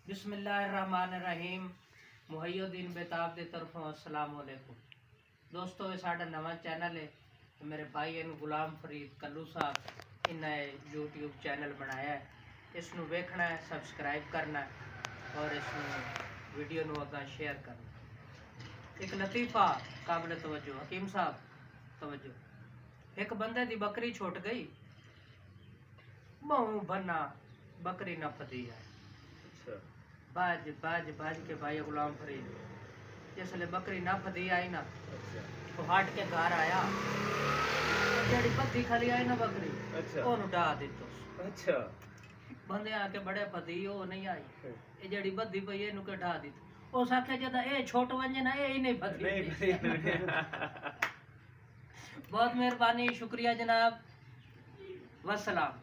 بسم اللہ الرحمن الرحیم محیدین بیتاب دی طرفوں السلام علیکم دوستو، یہ ساڑھا نواں چینل ہے. میرے بھائی ان غلام فرید کلو صاحب انہیں یوٹیوب چینل بنایا ہے. اس نو ویکھنا ہے، سبسکرائب کرنا ہے اور اس نو ویڈیو نو اگاں شیئر کرنا. ایک لطیفہ قابل توجہ. حکیم صاحب توجہ. ایک بندے دی بکری چھوٹ گئی، بہوں بنا بکری نہ پتی ہے. باج باج باج کے بھائی غلام فرید جس لئے بکری نہ پتی آئی نا تو ہٹ کے گھر آیا، جیڑی پتی کھلی آئی نا بکری اونوں ڈا دیتو. بندے آ کے بڑے پتی وہ نہیں آئی، یہ جیڑی بدھی پئی اینوں کہ ڈا دیتو. اس آکھیا جدا اے چھوٹ ونجے نا اے ہی نہیں پتی. بہت مہربانی، شکریہ جناب، والسلام.